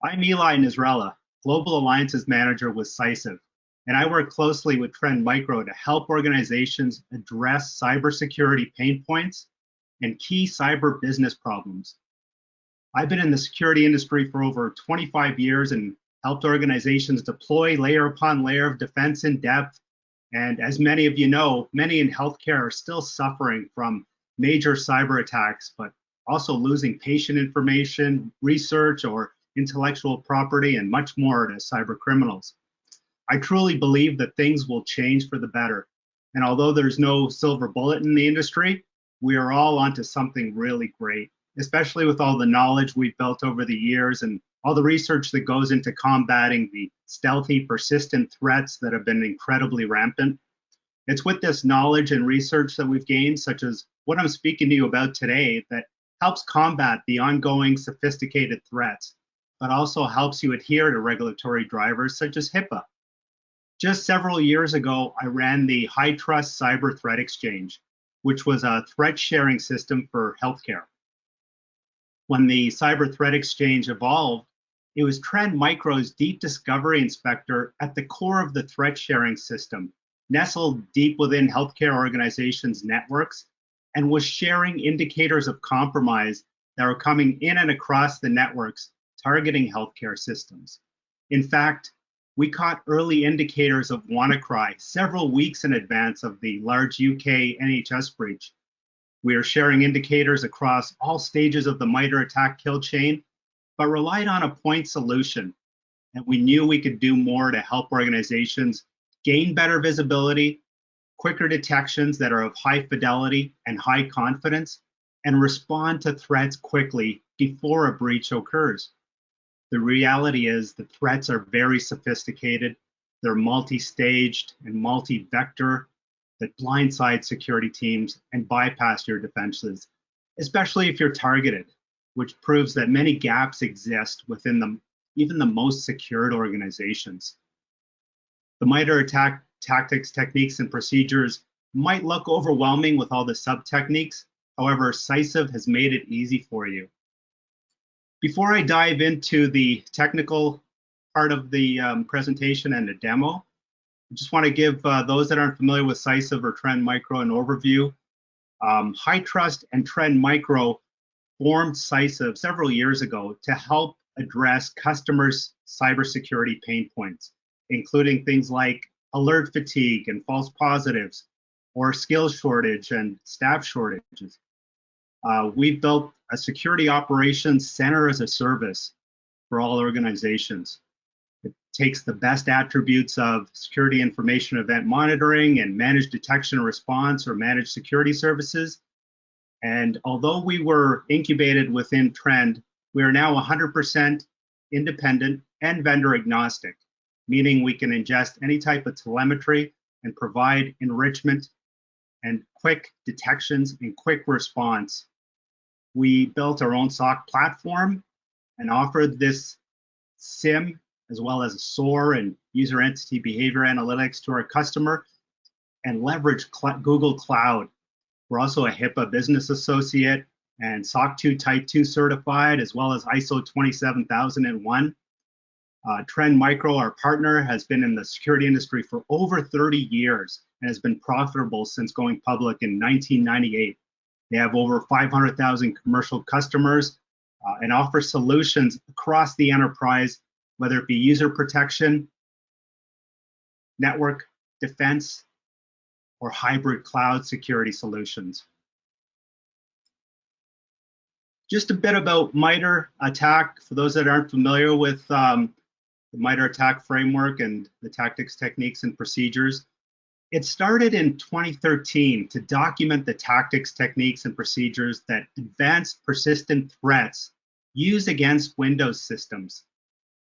I'm Elie Nasrallah, Global Alliances Manager with Cysiv, and I work closely with Trend Micro to help organizations address cybersecurity pain points and key cyber business problems. I've been in the security industry for over 25 years and helped organizations deploy layer upon layer of defense in depth. And as many of you know, many in healthcare are still suffering from major cyber attacks, but also losing patient information, research, or intellectual property, and much more to cyber criminals. I truly believe that things will change for the better. And although there's no silver bullet in the industry, we are all onto something really great, especially with all the knowledge we've built over the years and all the research that goes into combating the stealthy, persistent threats that have been incredibly rampant. It's with this knowledge and research that we've gained, such as what I'm speaking to you about today, that helps combat the ongoing sophisticated threats, but also helps you adhere to regulatory drivers such as HIPAA. Just several years ago, I ran the High Trust Cyber Threat Exchange, which was a threat sharing system for healthcare. When the Cyber Threat Exchange evolved, it was Trend Micro's Deep Discovery Inspector at the core of the threat sharing system, nestled deep within healthcare organizations' networks, and was sharing indicators of compromise that were coming in and across the networks targeting healthcare systems. In fact, we caught early indicators of WannaCry several weeks in advance of the large UK NHS breach. We are sharing indicators across all stages of the MITRE attack kill chain, but relied on a point solution. And we knew we could do more to help organizations gain better visibility, quicker detections that are of high fidelity and high confidence, and respond to threats quickly before a breach occurs. The reality is the threats are very sophisticated, they're multi-staged and multi-vector that blindside security teams and bypass your defenses, especially if you're targeted, which proves that many gaps exist within even the most secured organizations. The MITRE attack tactics, techniques, and procedures might look overwhelming with all the sub-techniques. However, Cysiv has made it easy for you. Before I dive into the technical part of the presentation and the demo, I just want to give those that aren't familiar with Cysiv or Trend Micro an overview. High Trust and Trend Micro formed Cysiv several years ago to help address customers' cybersecurity pain points, including things like alert fatigue and false positives, or skills shortage and staff shortages. We've built a security operations center as a service for all organizations. It takes the best attributes of security information event monitoring and managed detection and response or managed security services. And although we were incubated within Trend, we are now 100% independent and vendor agnostic, meaning we can ingest any type of telemetry and provide enrichment and quick detections and quick response. We built our own SOC platform and offered this SIM as well as SOAR and user entity behavior analytics to our customer and leverage Google Cloud. We're also a HIPAA business associate and SOC 2 Type 2 certified, as well as ISO 27001. Trend Micro, our partner, has been in the security industry for over 30 years and has been profitable since going public in 1998. They have over 500,000 commercial customers and offer solutions across the enterprise, whether it be user protection, network defense, or hybrid cloud security solutions. Just a bit about MITRE attack for those that aren't familiar with the MITRE attack framework and the tactics, techniques, and procedures. It started in 2013 to document the tactics, techniques, and procedures that advanced persistent threats use against Windows systems.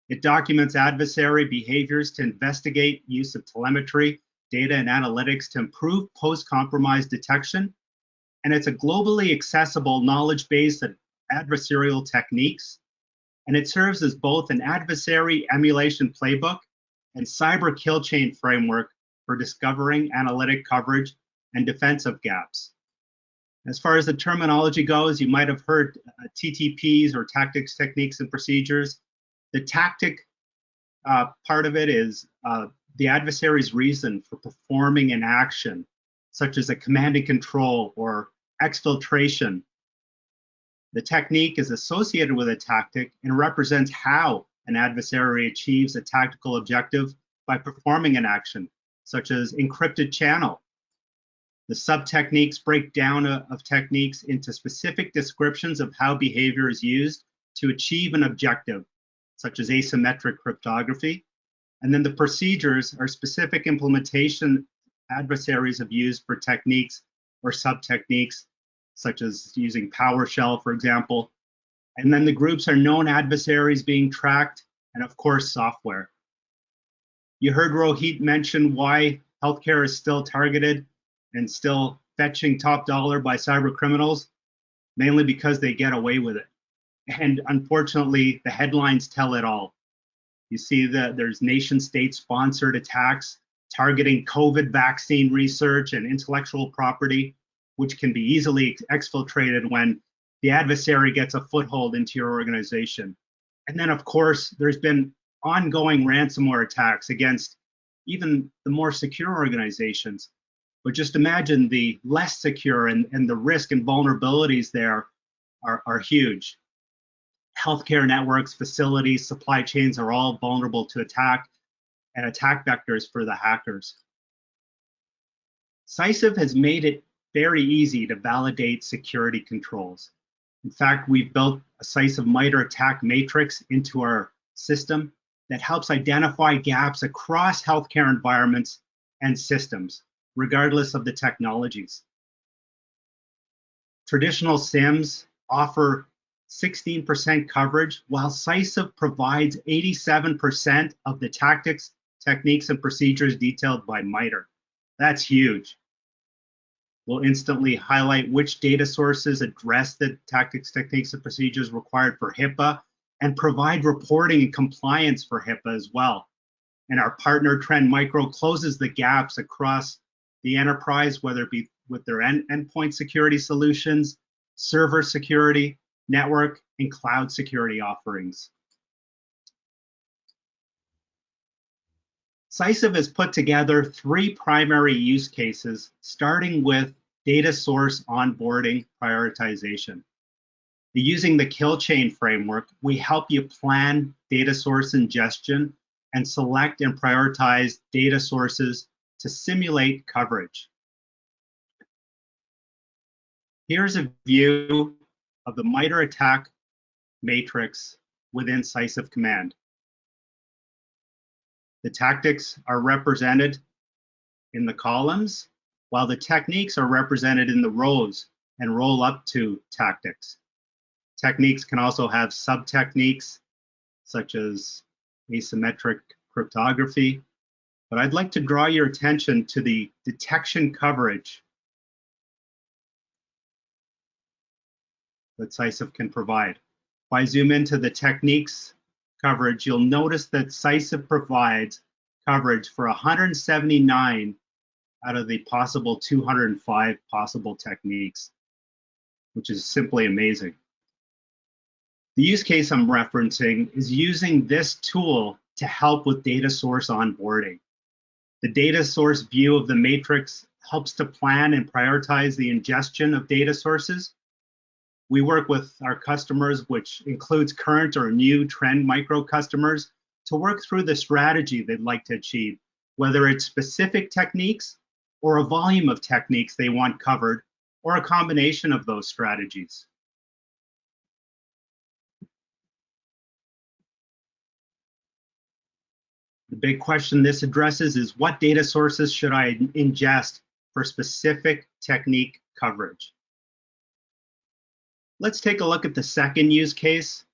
It documents adversary behaviors to investigate use of telemetry, data, and analytics to improve post-compromise detection. And it's a globally accessible knowledge base of adversarial techniques. And it serves as both an adversary emulation playbook and cyber kill chain framework for discovering analytic coverage and defensive gaps. As far as the terminology goes, you might have heard TTPs or tactics, techniques, and procedures. The tactic part of it is the adversary's reason for performing an action, such as a command and control or exfiltration. The technique is associated with a tactic and represents how an adversary achieves a tactical objective by performing an action, such as encrypted channel. The sub-techniques break down of techniques into specific descriptions of how behavior is used to achieve an objective, such as asymmetric cryptography. And then the procedures are specific implementation adversaries have used for techniques or sub-techniques, such as using PowerShell, for example. And then the groups are known adversaries being tracked, and of course, software. You heard Rohit mention why healthcare is still targeted and still fetching top dollar by cyber criminals, mainly because they get away with it. And unfortunately, the headlines tell it all. You see that there's nation state sponsored attacks targeting COVID vaccine research and intellectual property, which can be easily exfiltrated when the adversary gets a foothold into your organization. And then, of course, there's been ongoing ransomware attacks against even the more secure organizations. But just imagine the less secure and the risk and vulnerabilities there are huge. Healthcare networks, facilities, supply chains are all vulnerable to attack and attack vectors for the hackers. Cysiv has made it very easy to validate security controls. In fact, we've built a Cysiv MITRE ATT&CK Matrix into our system that helps identify gaps across healthcare environments and systems, regardless of the technologies. Traditional SIEMs offer 16% coverage, while Cysiv provides 87% of the tactics, techniques, and procedures detailed by MITRE. That's huge. We'll instantly highlight which data sources address the tactics, techniques, and procedures required for HIPAA and provide reporting and compliance for HIPAA as well. And our partner Trend Micro closes the gaps across the enterprise, whether it be with their endpoint security solutions, server security, network, and cloud security offerings. Cysiv has put together 3 primary use cases, starting with data source onboarding prioritization. Using the kill chain framework, we help you plan data source ingestion and select and prioritize data sources to simulate coverage. Here's a view of the MITRE ATT&CK Matrix within Cysiv Command. The tactics are represented in the columns, while the techniques are represented in the rows and roll up to tactics. Techniques can also have sub-techniques, such as asymmetric cryptography, but I'd like to draw your attention to the detection coverage that Cysiv can provide. If I zoom into the techniques coverage, you'll notice that Cysiv provides coverage for 179 out of the possible 205 possible techniques, which is simply amazing. The use case I'm referencing is using this tool to help with data source onboarding. The data source view of the matrix helps to plan and prioritize the ingestion of data sources. We work with our customers, which includes current or new Trend Micro customers, to work through the strategy they'd like to achieve, whether it's specific techniques or a volume of techniques they want covered, or a combination of those strategies. The big question this addresses is, what data sources should I ingest for specific technique coverage? Let's take a look at the second use case,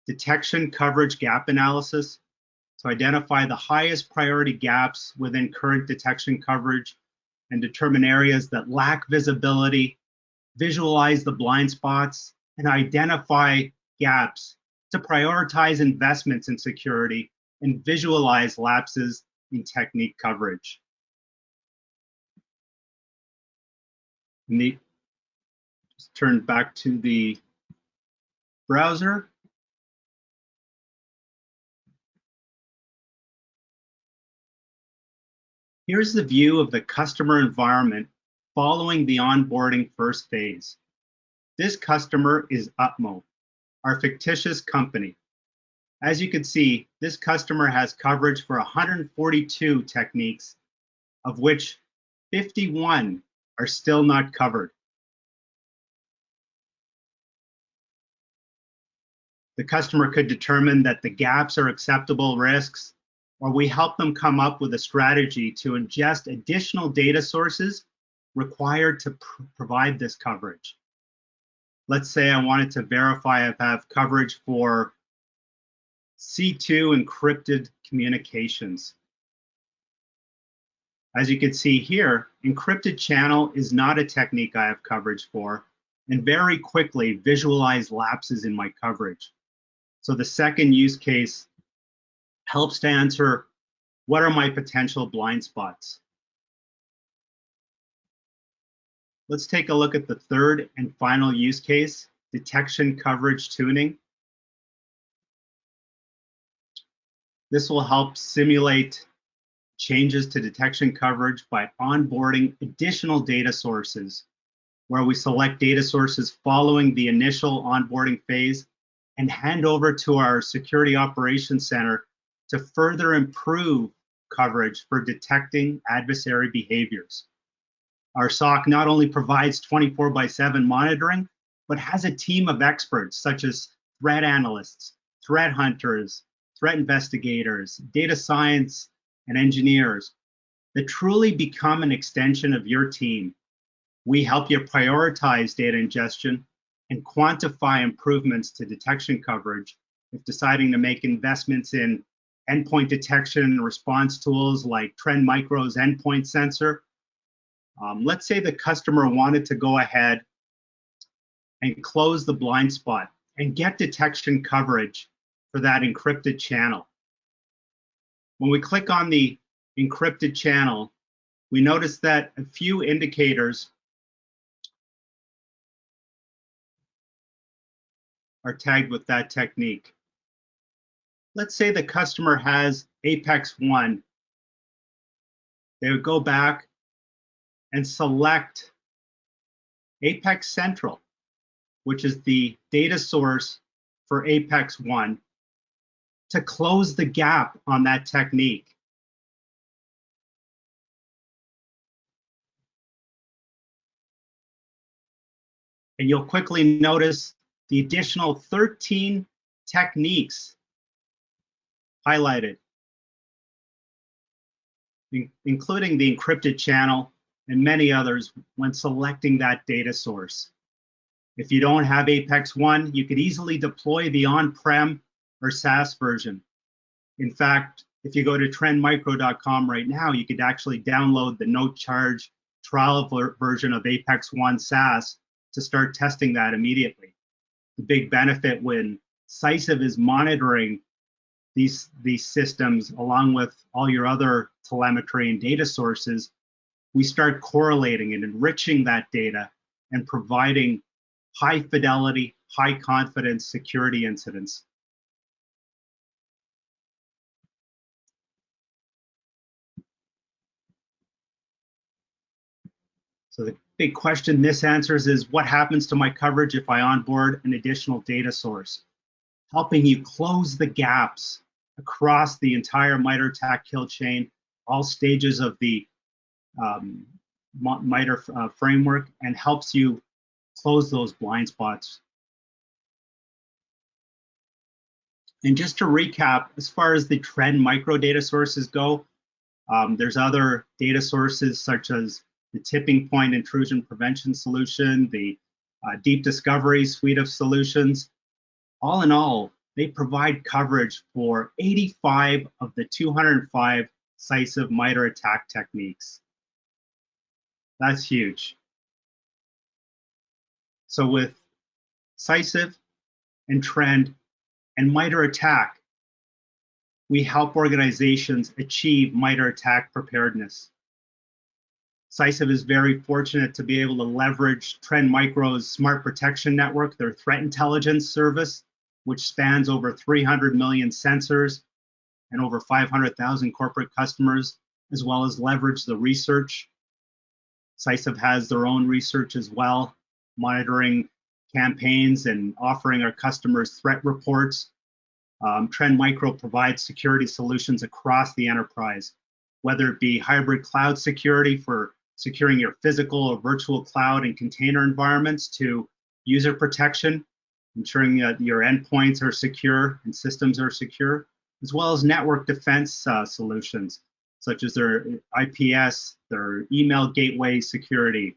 detection coverage gap analysis, to identify the highest priority gaps within current detection coverage and determine areas that lack visibility, visualize the blind spots, and identify gaps to prioritize investments in security and visualize lapses in technique coverage. Just turn back to the browser. Here's the view of the customer environment following the onboarding first phase. This customer is Utmo, our fictitious company. As you can see, this customer has coverage for 142 techniques, of which 51 are still not covered. The customer could determine that the gaps are acceptable risks, or we help them come up with a strategy to ingest additional data sources required to provide this coverage. Let's say I wanted to verify if I have coverage for C2 encrypted communications. As you can see here, encrypted channel is not a technique I have coverage for, and very quickly visualize lapses in my coverage. So the second use case helps to answer, what are my potential blind spots? Let's take a look at the third and final use case, detection coverage tuning. This will help simulate changes to detection coverage by onboarding additional data sources, where we select data sources following the initial onboarding phase and hand over to our Security Operations Center to further improve coverage for detecting adversary behaviors. Our SOC not only provides 24/7 monitoring, but has a team of experts such as threat analysts, threat hunters, threat investigators, data science, and engineers that truly become an extension of your team. We help you prioritize data ingestion and quantify improvements to detection coverage if deciding to make investments in endpoint detection and response tools like Trend Micro's endpoint sensor. Let's say the customer wanted to go ahead and close the blind spot and get detection coverage for that encrypted channel. When we click on the encrypted channel, we notice that a few indicators are tagged with that technique. Let's say the customer has Apex 1. They would go back and select Apex Central, which is the data source for Apex 1, to close the gap on that technique. And you'll quickly notice the additional 13 techniques highlighted, including the encrypted channel and many others when selecting that data source. If you don't have Apex 1, you could easily deploy the on-prem or SaaS version. In fact, if you go to trendmicro.com right now, you could actually download the no charge trial version of Apex 1 SaaS to start testing that immediately. The big benefit when Cysiv is monitoring these systems along with all your other telemetry and data sources, we start correlating and enriching that data and providing high fidelity, high confidence security incidents. So the big question this answers is, what happens to my coverage if I onboard an additional data source? Helping you close the gaps across the entire MITRE ATT&CK kill chain, all stages of the MITRE framework, and helps you close those blind spots. And just to recap, as far as the Trend Micro data sources go, there's other data sources such as the Tipping Point Intrusion Prevention Solution, the Deep Discovery suite of solutions. All in all, they provide coverage for 85 of the 205 Cysiv MITRE ATT&CK techniques. That's huge. So with Cysiv and Trend and MITRE ATT&CK, we help organizations achieve MITRE ATT&CK preparedness. Cysiv is very fortunate to be able to leverage Trend Micro's Smart Protection Network, their threat intelligence service, which spans over 300 million sensors and over 500,000 corporate customers, as well as leverage the research. Cysiv has their own research as well, monitoring campaigns and offering our customers threat reports. Trend Micro provides security solutions across the enterprise, whether it be hybrid cloud security for securing your physical or virtual cloud and container environments, to user protection, ensuring that your endpoints are secure and systems are secure, as well as network defense solutions, such as their IPS, their email gateway security,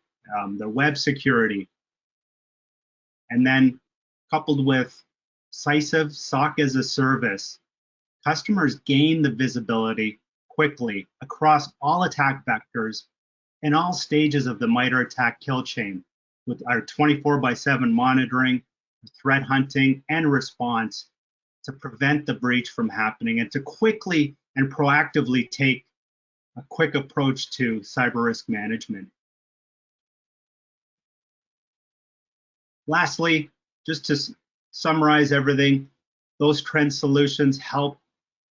their web security. And then coupled with Cysiv SOC as a service, customers gain the visibility quickly across all attack vectors in all stages of the MITRE attack kill chain, with our 24/7 monitoring, threat hunting, and response to prevent the breach from happening and to quickly and proactively take a quick approach to cyber risk management. Lastly, just to summarize everything, those trend solutions help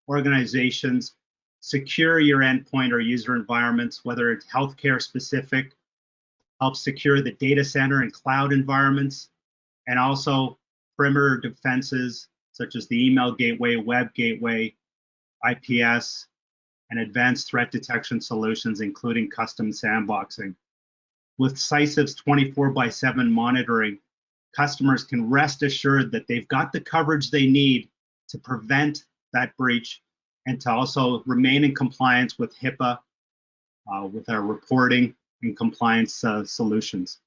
organizations secure your endpoint or user environments, whether it's healthcare specific, help secure the data center and cloud environments, and also perimeter defenses such as the email gateway, web gateway, IPS, and advanced threat detection solutions, including custom sandboxing. With Cysiv's 24/7 monitoring, customers can rest assured that they've got the coverage they need to prevent that breach and to also remain in compliance with HIPAA, with our reporting and compliance solutions.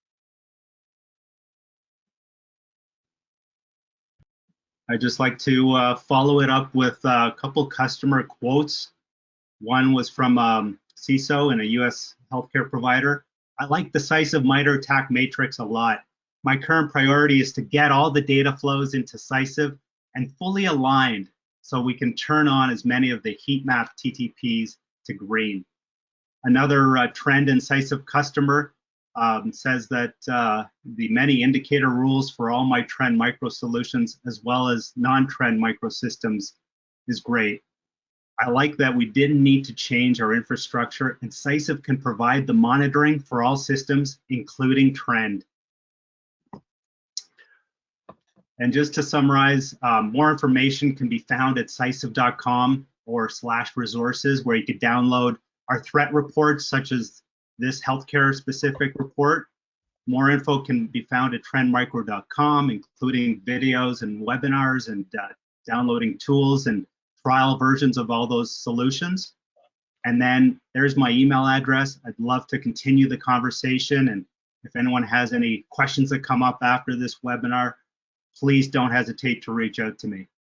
I'd just like to follow it up with a couple customer quotes. One was from CISO and a US healthcare provider. I like the Cysiv MITRE ATT&CK Matrix a lot. My current priority is to get all the data flows into Cysiv and fully aligned so we can turn on as many of the heat map TTPs to green. Another trend in Cysiv customer says that the many indicator rules for all my trend micro solutions as well as non-trend micro systems is great. I like that we didn't need to change our infrastructure, and Cysiv can provide the monitoring for all systems, including trend. And just to summarize, more information can be found at cysiv.com or /resources, where you could download our threat reports, such as this healthcare specific report. More info can be found at trendmicro.com, including videos and webinars and downloading tools and trial versions of all those solutions. And then there's my email address. I'd love to continue the conversation. And if anyone has any questions that come up after this webinar, please don't hesitate to reach out to me.